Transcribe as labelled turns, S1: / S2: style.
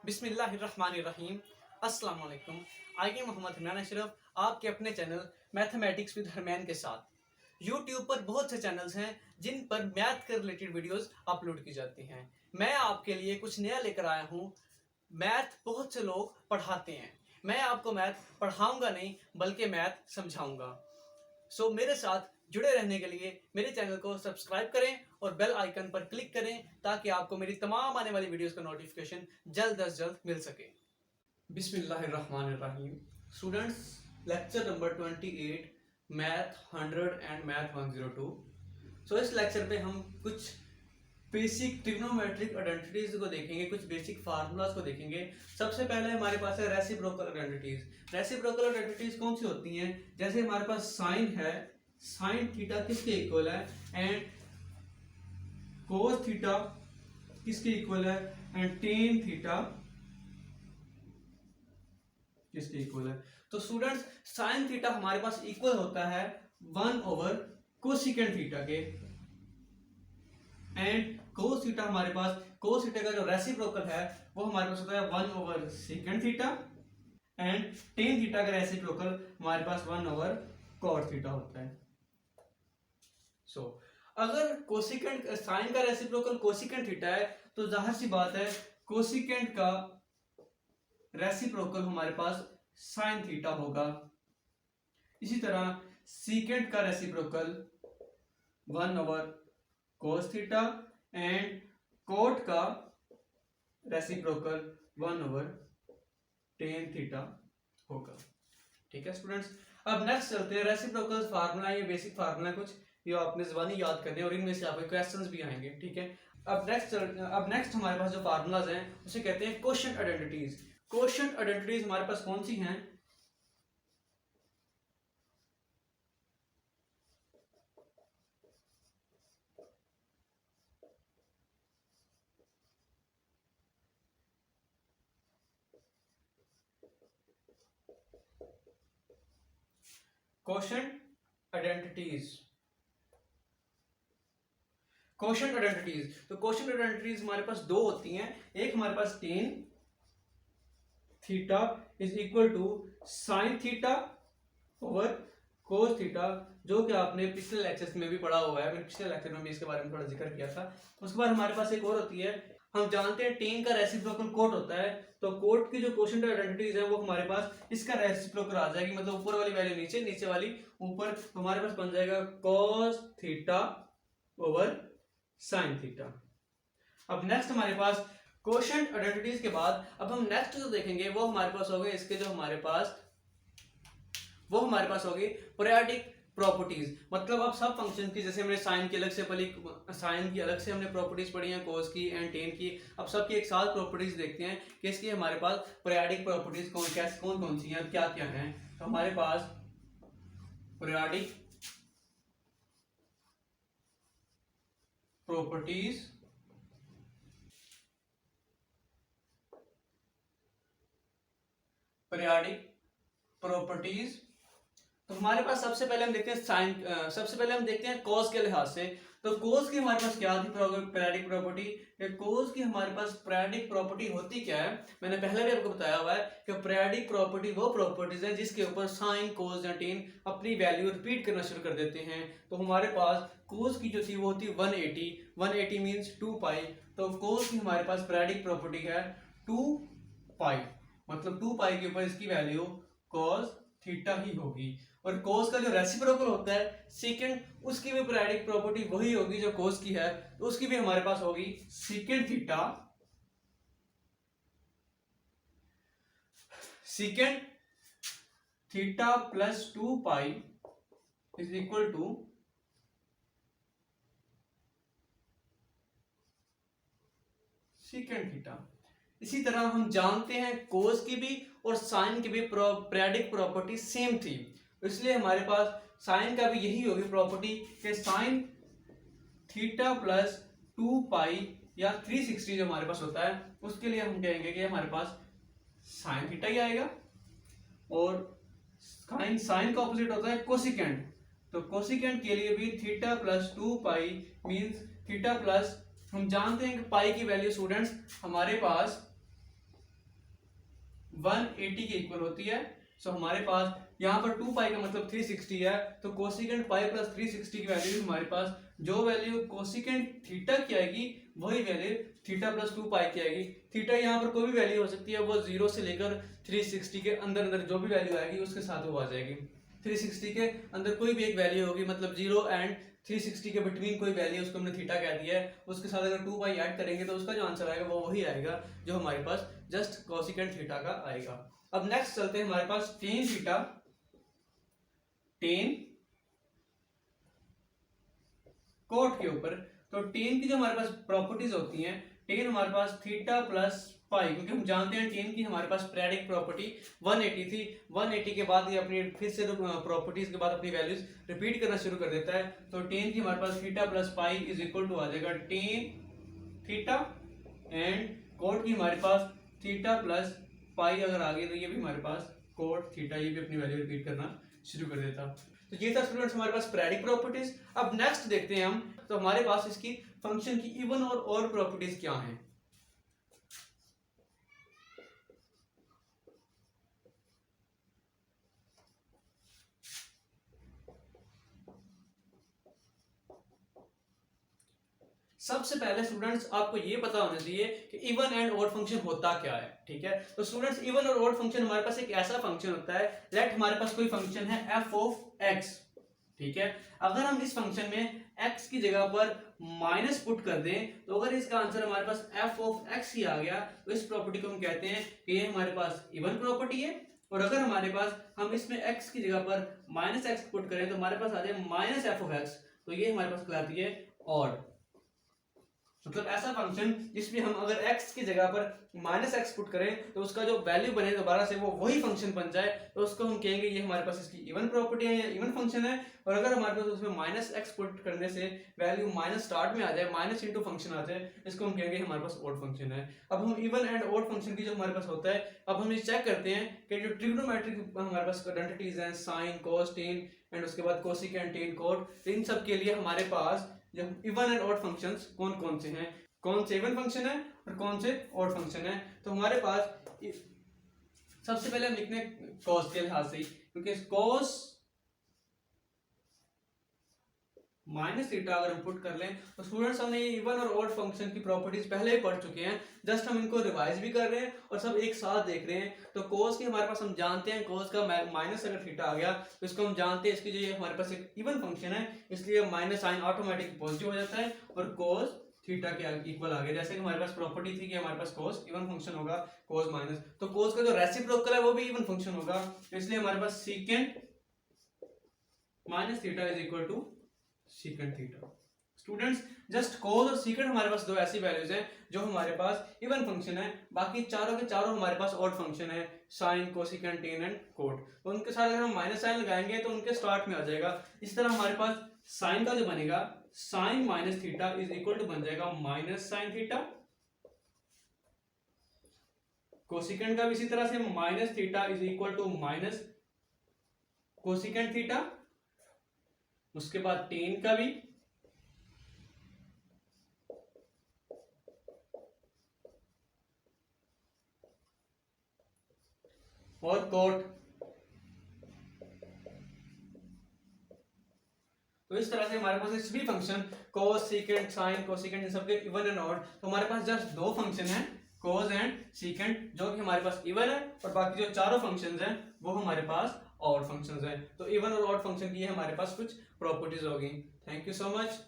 S1: बिस्मिल्लाहिर्रहमानिर्रहीम। अस्सलाम वालेकुम। आई एम मोहम्मद हनान अशरफ आपके अपने चैनल मैथमेटिक्स विद हरमैन के साथ। यूट्यूब पर बहुत से चैनल्स हैं जिन पर मैथ के रिलेटेड वीडियोस अपलोड की जाती हैं। मैं आपके लिए कुछ नया लेकर आया हूँ। मैथ बहुत से लोग पढ़ाते हैं, मैं आपको मैथ पढ़ाऊंगा नहीं बल्कि मैथ समझाऊंगा। सो मेरे साथ जुड़े रहने के लिए मेरे चैनल को सब्सक्राइब करें और बेल आइकन पर क्लिक करें ताकि आपको मेरी तमाम आने वाली वीडियोस का नोटिफिकेशन जल्द अज जल्द मिल सके। बिस्मिल्लाहिर्रहमानिर्रहीम। Students, lecture number 28 math 100 and math 102। सो इस लेक्चर पे हम कुछ बेसिक ट्रिग्नोमेट्रिक आइडेंटिटीज को देखेंगे, कुछ बेसिक फार्मूलाज को देखेंगे। सबसे पहले हमारे पास है रेसिप्रोकल आइडेंटिटीज। रेसिप्रोकल आइडेंटिटीज कौन सी होती हैं? जैसे हमारे पास साइन है, साइन थीटा किसके इक्वल है, एंड कोस थीटा किसके इक्वल है, एंड टेन थीटा किसके इक्वल है। तो स्टूडेंट्स, साइन थीटा हमारे पास इक्वल होता है 1 ओवर कोसिकेंट थीटा के, एंड कोस थीटा हमारे पास, कोस थीटा का जो रेसिप्रोकल है वो हमारे पास होता है 1 over secant theta, and tan theta का रेसिप्रोकल हमारे पास 1 ओवर कॉट थीटा होता है। सो अगर कोसिकेंट साइन का रेसिप्रोकल कोसिकेंट थीटा है तो जाहिर सी बात है कोसिकेंट का रेसिप्रोकल हमारे पास साइन थीटा होगा। इसी तरह सीकेंट का reciprocal 1 over cos theta, and cot का रेसिप्रोकल 1 ओवर टेन थीटा होगा। ठीक है स्टूडेंट्स, अब नेक्स्ट चलते हैं। रेसिप्रोकल फार्मूला, ये बेसिक फार्मूला कुछ ये आपने ज़बानी याद करने और इनमें से आपके क्वेश्चंस भी आएंगे। ठीक है, अब नेक्स्ट हमारे पास जो फार्मूलाज हैं उसे कहते हैं कोशेंट आइडेंटिटीज। कोशेंट आइडेंटिटीज हमारे पास कौन सी हैं? Quotient identities, quotient identities. तो कोशेंट आइडेंटिटीज हमारे पास दो होती हैं। एक हमारे पास tan theta is equal to sine theta over cos theta, जो कि आपने पिछले लेक्चर्स में भी पढ़ा हुआ है। मैंने पिछले लेक्चर में भी इसके बारे में थोड़ा जिक्र किया था। उसके बाद हमारे पास एक और होती है, हम जानते हैं टेन का रेसिप्रोकल कोट होता है, तो कोट की जो कोशेंट आइडेंटिटीज है वो हमारे पास इसका रेसिप्रोकल आ जाएगी, मतलब ऊपर वाली वैल्यू नीचे, नीचे वाली ऊपर, तो हमारे पास बन जाएगा cos theta over sine theta. अब नेक्स्ट हमारे पास कोशेंट आइडेंटिटीज के बाद अब हम नेक्स्ट जो देखेंगे वो हमारे पास हो गए इसके जो हमारे पास हो गई पीरियोडिक प्रॉपर्टीज। मतलब अब सब फंक्शन की, जैसे हमने साइन की अलग से पढ़ी, साइन की अलग से हमने प्रॉपर्टीज पढ़ी हैं, कोस की एंड टेन की, अब सबकी एक साथ प्रॉपर्टीज देखते हैं कि इसकी हमारे पास पीरियोडिक प्रॉपर्टीज कौन कौन सी हैं, क्या क्या हैं। तो हमारे पास पीरियोडिक प्रॉपर्टीज, पीरियोडिक प्रॉपर्टीज, तो हमारे पास सबसे पहले हम देखते हैं साइन, सबसे पहले हम देखते हैं कॉस के लिहाज से। तो कॉस की हमारे पास क्या थी पीरियोडिक प्रॉपर्टी? कॉस की हमारे पास पीरियोडिक प्रॉपर्टी होती क्या है? मैंने पहले भी आपको बताया हुआ है कि पीरियोडिक प्रॉपर्टी वो प्रॉपर्टीज है जिसके ऊपर साइन कोस या टेन अपनी वैल्यू रिपीट करना शुरू कर देते हैं। तो हमारे पास कोस की जो थी वो होती 180 मीन्स 2 पाई। तो कोस की हमारे पास पीरियोडिक प्रॉपर्टी है 2 पाई, मतलब 2 पाई के ऊपर इसकी वैल्यू कॉस थीटा ही होगी। और कोस का जो रेसिप्रोकल होता है सेकंड, उसकी भी पीरियोडिक प्रॉपर्टी वही होगी जो कोस की है, तो उसकी भी हमारे पास होगी secant theta, secant theta plus 2 pi is equal to secant theta. इसी तरह हम जानते हैं कोस की भी और साइन की भी पीरियोडिक प्रॉपर्टी सेम थी, इसलिए हमारे पास साइन का भी यही होगी प्रॉपर्टी कि साइन थीटा प्लस 2 पाई या 360 जो हमारे पास होता है उसके लिए हम कहेंगे कि हमारे पास साइन थीटा ही आएगा। और साइन का ऑपोजिट होता है कोसिकेंट, तो कोसिकेंट के लिए भी थीटा प्लस 2 पाई मीन्स थीटा प्लस, हम जानते हैं कि पाई की वैल्यू स्टूडेंट्स हमारे पास 180 के इक्वल होती है। सो हमारे पास यहाँ पर 2 पाई का मतलब 360 है, तो कोसिकेंट पाई प्लस 360 की वैल्यू हमारे पास जो वैल्यू कोसिकेंट थीटा की आएगी वही वैल्यू थीटा प्लस 2 पाई की आएगी। थीटा यहाँ पर कोई भी वैल्यू हो सकती है, वो 0 से लेकर 360 के अंदर अंदर जो भी वैल्यू आएगी उसके साथ वो आ जाएगी। 360 के अंदर कोई भी एक वैल्यू होगी, मतलब 0 एंड 360 के बिटवीन कोई वैल्यू, उसको हमने थीटा कह दिया है, उसके साथ अगर 2 पाई ऐड करेंगे तो उसका जो आंसर आएगा वो वही आएगा जो हमारे पास जस्ट कोसिकेंट थीटा का आएगा। अब नेक्स्ट चलते हैं हमारे पास टेन थीटा, टेन कोट के ऊपर। तो टेन की जो हमारे पास प्रॉपर्टीज होती हैं, टेन हमारे पास थीटा प्लस पाई, क्योंकि हम जानते हैं टेन की हमारे पास पीरियडिक प्रॉपर्टी 180 थी, 180 के बाद ये अपनी फिर से प्रॉपर्टीज के बाद अपनी वैल्यूज रिपीट करना शुरू कर देता है। तो टेन की हमारे पास theta plus pi is equal to आ जाएगा टेन थीटा, एंड कोट की हमारे पास थीटा प्लस पाई अगर आ गई तो ये भी हमारे पास कोट थीटा, ये भी अपनी वैल्यू रिपीट करना शुरू कर देता। तो ये था स्टूडेंट्स हमारे पास पीरियडिक प्रॉपर्टीज। अब नेक्स्ट देखते हैं हम, तो हमारे पास इसकी फंक्शन की इवन और ऑड प्रॉपर्टीज क्या हैं। सबसे पहले स्टूडेंट्स आपको ये पता होना चाहिए कि इवन एंड ऑड फंक्शन होता क्या है, ठीक है। तो स्टूडेंट्स इवन और ऑड फंक्शन हमारे पास एक ऐसा फंक्शन होता है, लेट हमारे पास कोई फंक्शन है f ऑफ x, ठीक है। अगर हम इस फंक्शन में x की जगह पर माइनस पुट कर दें, तो अगर इसका आंसर हमारे पास f ऑफ x ही आ गया, तो इस प्रॉपर्टी को हम कहते हैं कि ये हमारे पास इवन प्रॉपर्टी है। और अगर हमारे पास हम इसमें x की जगह पर माइनस एक्स पुट करें तो हमारे पास आ जाए माइनस एफ ऑफ x, तो ये हमारे पास कहलाती है ऑड। मतलब ऐसा फंक्शन जिसमें हम अगर x की जगह पर माइनस एक्स पुट करें तो उसका जो वैल्यू बने दोबारा से वो वही फंक्शन बन जाए, तो उसको हम कहेंगे ये हमारे पास इसकी इवन प्रॉपर्टी है या इवन फंक्शन है। और अगर हमारे पास उसमें माइनस एक्स पुट करने से वैल्यू माइनस स्टार्ट में आ जाए, माइनस इंटू फंक्शन आ जाए, इसको हम कहेंगे हमारे पास ऑड फंक्शन है। अब हम इवन एंड ऑड फंक्शन की जो हमारे पास होता है, अब हम ये चेक करते हैं कि जो ट्रिग्नोमेट्रिक हमारे पास क्वाड्रेंटिटीज हैं, साइन कोस टेन एंड उसके बाद कोसिकेंट टेन कोट, इन सब के लिए हमारे पास जो इवन एंड ऑड फंक्शंस कौन कौन से हैं, कौन से इवन फंक्शन है और कौन से ऑड फंक्शन है। तो हमारे पास सबसे पहले हम लिखने कॉस के लिहाज से, क्योंकि कॉस माइनस थीटा अगर हम पुट कर लें तो स्टूडेंट्स हमने ये इवन और ऑड फंक्शन की प्रॉपर्टीज पहले ही पढ़ चुके हैं, जस्ट हम इनको रिवाइज भी कर रहे हैं और सब एक साथ देख रहे हैं। तो कोस की हमारे पास हम जानते हैं, कोस का माइनस अगर थीटा आ गया तो इसको हम जानते हैं, इसकी जो ये हमारे पास एक इवन फंक्शन है इसलिए माइनस साइन ऑटोमेटिक पॉजिटिव हो जाता है और कोस थीटा के इक्वल आ गया। जैसे कि हमारे पास प्रॉपर्टी थी कि हमारे पास कोस इवन फंक्शन होगा, कोस माइनस, तो कोस का जो रेसिप्रोकल है वो भी इवन फंक्शन होगा, तो इसलिए हमारे पास secant minus theta is equal to secant theta. Students just cos और सीकेंट हमारे पास दो ऐसी वैल्यूज हैं जो हमारे पास इवन फंक्शन है, बाकी चारों के चारों हमारे पास ऑड फंक्शन है, sine cosecant tan and cot. तो उनके साथ अगर हम माइनस साइन लगाएंगे तो उनके स्टार्ट में आ जाएगा। इस तरह हमारे पास साइन का जो बनेगा sine minus theta is equal to बन जाएगा माइनस साइन थीटा, कोसिकेंट का भी इसी तरह से minus theta is equal to minus cosecant theta, उसके बाद टेन का भी, और कोट। तो इस तरह से हमारे पास सभी फंक्शन कोस सीकेंट साइन कोसिकेंट इन सब के इवन एंड ऑड, तो हमारे पास जस्ट दो फंक्शन हैं कोस एंड सीकेंट जो कि हमारे पास इवन है, और बाकी जो चारों फंक्शंस हैं वो हमारे पास ऑड फंक्शंस हैं। तो इवन और ऑड फंक्शन की हमारे पास कुछ प्रॉपर्टीज होगी। Thank you so much.